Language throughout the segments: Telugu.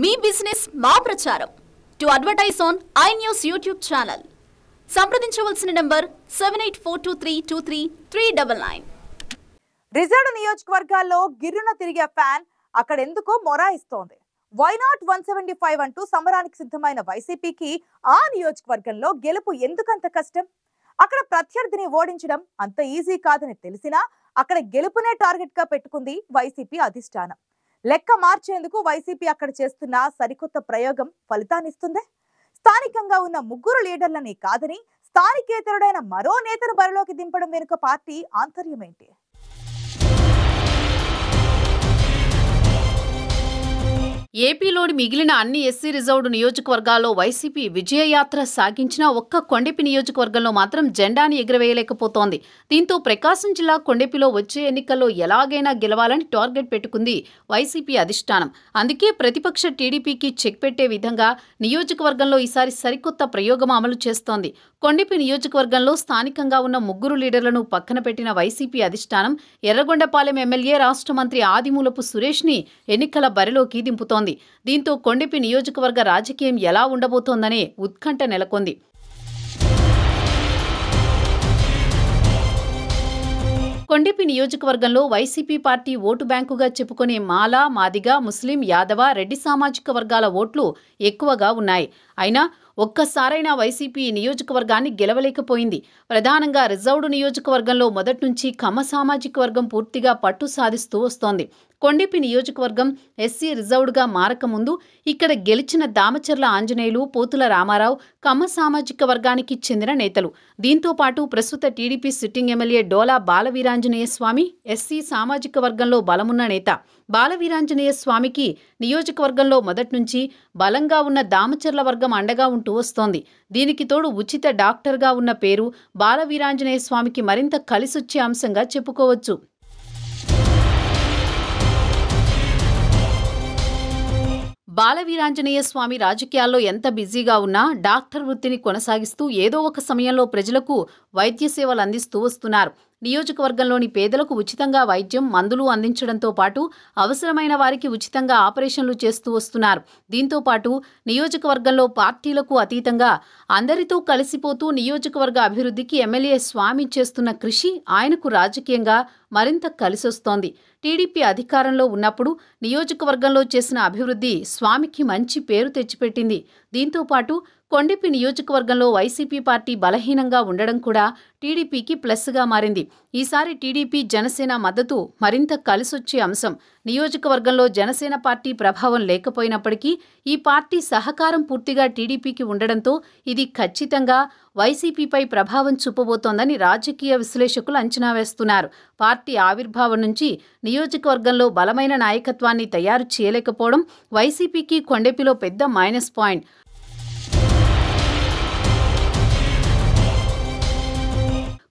మీ బిజినెస్ మా ప్రచారం to advertise on I news YouTube channel సంప్రదించవలసిన నంబర్ 7842323399. రిజర్వ్ నియోజకవర్గాల్లో గిర్రున తిరిగే ఫ్యాన్ అక్కడ ఎందుకో మొరాయిస్తోంది. వై నాట్ 175 అంటూ సమరానికి సిద్ధమైన వైసీపీకి ఆ నియోజకవర్గంలో గెలుపు ఎందుకంత కష్టం? అక్కడ ప్రత్యర్థిని ఓడించడం అంత ఈజీ కాదని తెలిసినా అక్కడ గెలుపునే టార్గెట్ గా పెట్టుకుంది వైసీపీ అధిష్టానం. లెక్క మార్చేందుకు వైసీపీ అక్కడ చేస్తున్న సరికొత్త ప్రయోగం ఫలితాన్నిస్తుందే. స్థానికంగా ఉన్న ముగ్గురు లీడర్లని కాదని స్థానికేతరుడైన మరో నేతను బరిలోకి దింపడం వెనుక పార్టీ ఆంతర్యమేంటి? ఏపీలోని మిగిలిన అన్ని ఎస్సీ రిజర్వ్డ్ నియోజకవర్గాల్లో వైసీపీ విజయయాత్ర సాగించినా ఒక్క కొండెపి నియోజకవర్గంలో మాత్రం జెండాని ఎగురవేయలేకపోతోంది. దీంతో ప్రకాశం జిల్లా కొండెపిలో వచ్చే ఎన్నికల్లో ఎలాగైనా గెలవాలని టార్గెట్ పెట్టుకుంది వైసీపీ అధిష్టానం. అందుకే ప్రతిపక్ష టీడీపీకి చెక్ పెట్టే విధంగా నియోజకవర్గంలో ఈసారి సరికొత్త ప్రయోగం అమలు చేస్తోంది. కొండెపి నియోజకవర్గంలో స్థానికంగా ఉన్న ముగ్గురు లీడర్లను పక్కన పెట్టిన వైసీపీ అధిష్టానం ఎర్రగొండపాలెం ఎమ్మెల్యే రాష్ట్ర మంత్రి ఆదిమూలపు సురేష్ని ఎన్నికల బరిలోకి దింపుతోంది. దీంతో కొండెపి నియోజకవర్గ రాజకీయం ఎలా ఉండబోతోందనే ఉత్కంఠ నెలకొంది. కొండెపి నియోజకవర్గంలో వైసీపీ పార్టీ ఓటు బ్యాంకుగా చెప్పుకునే మాల, మాదిగ, ముస్లిం, యాదవ, రెడ్డి సామాజిక వర్గాల ఓట్లు ఎక్కువగా ఉన్నాయి. అయినా ఒక్కసారైనా వైసీపీ నియోజకవర్గాన్ని గెలవలేకపోయింది. ప్రధానంగా రిజర్వ్డ్ నియోజకవర్గంలో మొదటి నుంచి కమ్మ సామాజిక వర్గం పూర్తిగా పట్టు సాధిస్తూ వస్తోంది. కొండెపి నియోజకవర్గం ఎస్సీ రిజర్వ్డ్గా మారకముందు ఇక్కడ గెలిచిన దామచర్ల ఆంజనేయులు, పోతుల రామారావు కమ్మ సామాజిక వర్గానికి చెందిన నేతలు. దీంతో పాటు ప్రస్తుత టీడీపీ సిట్టింగ్ ఎమ్మెల్యే డోలా బాలవీరాంజనేయ స్వామి ఎస్సీ సామాజిక వర్గంలో బలమున్న నేత. బాలవీరాంజనేయ స్వామికి నియోజకవర్గంలో మొదటి నుంచి బలంగా ఉన్న దామచర్ల వర్గం అండగా ఉంటూ వస్తోంది. దీనికి తోడు ఉచిత డాక్టర్గా ఉన్న పేరు బాలవీరాంజనేయ స్వామికి మరింత కలిసొచ్చే అంశంగా చెప్పుకోవచ్చు. బాలవీరాంజనేయ స్వామి రాజకీయాల్లో ఎంత బిజీగా ఉన్నా డాక్టర్ వృత్తిని కొనసాగిస్తూ ఏదో ఒక సమయంలో ప్రజలకు వైద్య సేవలు అందిస్తూ వస్తున్నారు. నియోజకవర్గంలోని పేదలకు ఉచితంగా వైద్యం, మందులు అందించడంతో పాటు అవసరమైన వారికి ఉచితంగా ఆపరేషన్లు చేస్తూ వస్తున్నారు. దీంతో పాటు నియోజకవర్గంలో పార్టీలకు అతీతంగా అందరితో కలిసిపోతూ నియోజకవర్గ అభివృద్ధికి ఎమ్మెల్యే స్వామి చేస్తున్న కృషి ఆయనకు రాజకీయంగా మరింత కలిసొస్తోంది. టీడీపీ అధికారంలో ఉన్నప్పుడు నియోజకవర్గంలో చేసిన అభివృద్ధి స్వామికి మంచి పేరు తెచ్చిపెట్టింది. దీంతో పాటు కొండెపి నియోజకవర్గంలో వైసీపీ పార్టీ బలహీనంగా ఉండడం కూడా టీడీపీకి ప్లస్గా మారింది. ఈసారి టీడీపీ జనసేన మద్దతు మరింత కలిసొచ్చే అంశం. నియోజకవర్గంలో జనసేన పార్టీ ప్రభావం లేకపోయినప్పటికీ ఈ పార్టీ సహకారం పూర్తిగా టీడీపీకి ఉండడంతో ఇది ఖచ్చితంగా వైసీపీపై ప్రభావం చూపబోతోందని రాజకీయ విశ్లేషకులు అంచనా వేస్తున్నారు. పార్టీ ఆవిర్భావం నుంచి నియోజకవర్గంలో బలమైన నాయకత్వాన్ని తయారు చేయలేకపోవడం వైసీపీకి కొండెపిలో పెద్ద మైనస్ పాయింట్.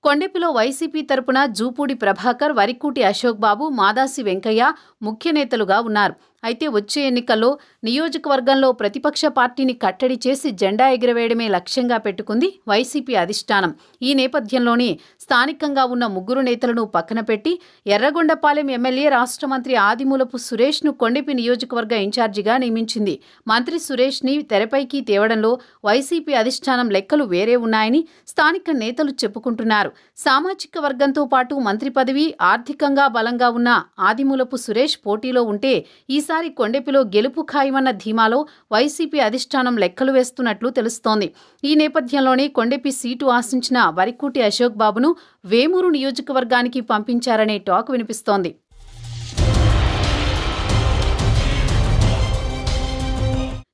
కొండెపిలో వైసీపీ తరపున జూపూడి ప్రభాకర్, వరికూటి అశోక్ బాబు, మాదాసి వెంకయ్య ముఖ్య నేతలుగా ఉన్నారు. అయితే వచ్చే ఎన్నికల్లో నియోజకవర్గంలో ప్రతిపక్ష పార్టీని కట్టడి చేసి జెండా ఎగురవేయడమే లక్ష్యంగా పెట్టుకుంది వైసీపీ అధిష్టానం. ఈ నేపథ్యంలోనే స్థానికంగా ఉన్న ముగ్గురు నేతలను పక్కన పెట్టి ఎర్రగొండపాలెం ఎమ్మెల్యే రాష్ట్ర మంత్రి ఆదిమూలపు సురేష్ను కొండెపి నియోజకవర్గ ఇన్ఛార్జిగా నియమించింది. మంత్రి సురేష్ని తెరపైకి తేవడంలో వైసీపీ అధిష్టానం లెక్కలు వేరే ఉన్నాయని స్థానిక నేతలు చెప్పుకుంటున్నారు. సామాజిక వర్గంతో పాటు మంత్రి పదవి, ఆర్థికంగా బలంగా ఉన్న ఆదిమూలపు సురేష్ పోటీలో ఉంటే ఈసారి కొండెపిలో గెలుపు ఖాయమన్న ధీమాలో వైసీపీ అధిష్టానం లెక్కలు వేస్తున్నట్లు తెలుస్తోంది. ఈ నేపథ్యంలోనే కొండెపి సీటు ఆశించిన వరికూటి అశోక్ బాబును వేమూరు నియోజకవర్గానికి పంపించారనే టాక్ వినిపిస్తోంది.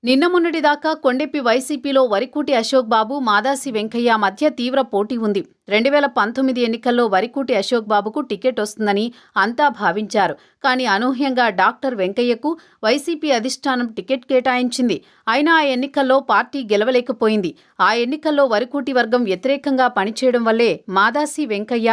నిన్న మొన్నటిదాకా కొండెపి వైసీపీలో వరికూటి అశోక్ బాబు, మాదాసి వెంకయ్య మధ్య తీవ్ర పోటీ ఉంది. 2019 ఎన్నికల్లో వరికూటి అశోక్ బాబుకు టికెట్ వస్తుందని అంతా భావించారు. కానీ అనూహ్యంగా డాక్టర్ వెంకయ్యకు వైసీపీ అధిష్టానం టికెట్ కేటాయించింది. అయినా ఆ ఎన్నికల్లో పార్టీ గెలవలేకపోయింది. ఆ ఎన్నికల్లో వరికూటి వర్గం వ్యతిరేకంగా పనిచేయడం వల్లే మాదాసి వెంకయ్య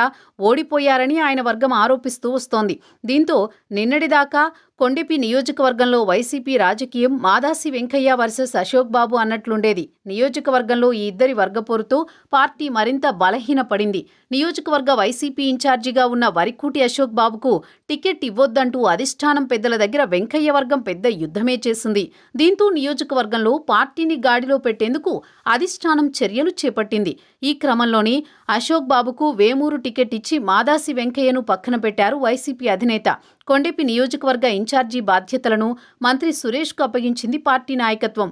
ఓడిపోయారని ఆయన వర్గం ఆరోపిస్తూ వస్తోంది. దీంతో నిన్నటిదాకా కొండెపి నియోజకవర్గంలో వైసీపీ రాజకీయం మాదాసి వెంకయ్య వర్సెస్ అశోక్ బాబు అన్నట్లుండేది. నియోజకవర్గంలో ఈ ఇద్దరి వర్గపోరుతో పార్టీ మరింత బలహీన పడింది. నియోజకవర్గ వైసీపీ ఇన్ఛార్జిగా ఉన్న వరికూటి అశోక్ బాబుకు టికెట్ ఇవ్వొద్దంటూ అధిష్టానం పెద్దల దగ్గర వెంకయ్య వర్గం పెద్ద యుద్ధమే చేసింది. దీంతో నియోజకవర్గంలో పార్టీని గాడిలో పెట్టేందుకు అధిష్టానం చర్యలు చేపట్టింది. ఈ క్రమంలోనే అశోక్ బాబుకు వేమూరు టికెట్ ఇచ్చి మాదాసి వెంకయ్యను పక్కన పెట్టారు వైసీపీ అధినేత. కొండెపి నియోజకవర్గ ఇన్ఛార్జి బాధ్యతలను మంత్రి సురేష్కు అప్పగించింది పార్టీ నాయకత్వం.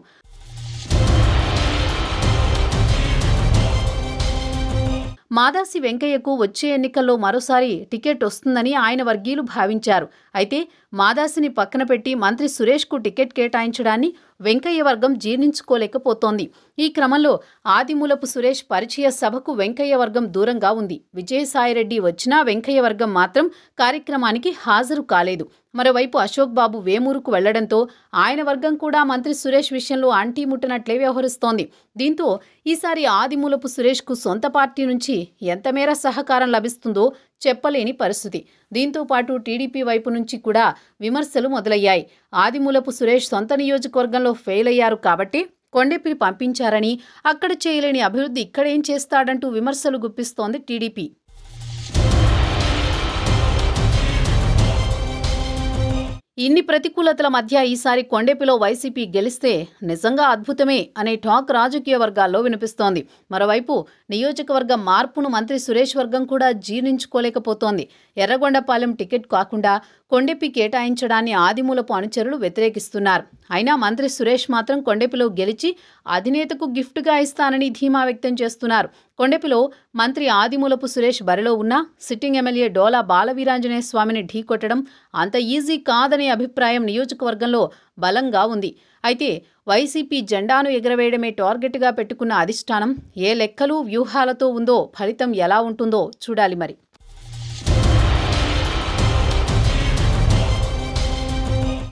మాదాసి వెంకయ్యకు వచ్చే ఎన్నికల్లో మరోసారి టికెట్ వస్తుందని ఆయన వర్గీయులు భావించారు. అయితే మాదాసిని పక్కన పెట్టి మంత్రి సురేష్కు టికెట్ కేటాయించడాన్ని వెంకయ్య వర్గం జీర్ణించుకోలేకపోతోంది. ఈ క్రమంలో ఆదిమూలపు సురేష్ పరిచయ సభకు వెంకయ్య వర్గం దూరంగా ఉంది. విజయసాయిరెడ్డి వచ్చినా వెంకయ్య వర్గం మాత్రం కార్యక్రమానికి హాజరు కాలేదు. మరోవైపు అశోక్ బాబు వేమూరుకు వెళ్లడంతో ఆయన వర్గం కూడా మంత్రి సురేష్ విషయంలో అంటీముట్టనట్లే వ్యవహరిస్తోంది. దీంతో ఈసారి ఆదిమూలపు సురేష్కు సొంత పార్టీ నుంచి ఎంతమేర సహకారం లభిస్తుందో చెప్పలేని పరిస్థితి. దీంతో పాటు టీడీపీ వైపు నుంచి కూడా విమర్శలు మొదలయ్యాయి. ఆదిమూలపు సురేష్ సొంత నియోజకవర్గంలో ఫెయిల్ అయ్యారు కాబట్టి కొండెపిని పంపించారని, అక్కడ చేయలేని అభివృద్ధి ఇక్కడేం చేస్తాడంటూ విమర్శలు గుప్పిస్తోంది టీడీపీ. ఇన్ని ప్రతికూలతల మధ్య ఈసారి కొండెపిలో వైసీపీ గెలిస్తే నిజంగా అద్భుతమే అనే టాక్ రాజకీయ వర్గాల్లో వినిపిస్తోంది. మరోవైపు నియోజకవర్గ మార్పును మంత్రి సురేష్ వర్గం కూడా జీర్ణించుకోలేకపోతోంది. ఎర్రగొండపాలెం టికెట్ కాకుండా కొండెపి కేటాయించడాన్ని ఆదిమూలపు అనుచరులు వ్యతిరేకిస్తున్నారు. అయినా మంత్రి సురేష్ మాత్రం కొండెపిలో గెలిచి అధినేతకు గిఫ్ట్గా ఇస్తానని ధీమా వ్యక్తం చేస్తున్నారు. కొండెపిలో మంత్రి ఆదిమూలపు సురేష్ బరిలో ఉన్న సిట్టింగ్ ఎమ్మెల్యే డోలా బాలవీరాంజనేయ స్వామిని ఢీకొట్టడం అంత ఈజీ కాదనే అభిప్రాయం నియోజకవర్గంలో బలంగా ఉంది. అయితే వైసీపీ జెండాను ఎగరవేయడమే టార్గెట్గా పెట్టుకున్న అధిష్టానం ఏ లెక్కలు వ్యూహాలతో ఉందో ఫలితం ఎలా ఉంటుందో చూడాలి మరి.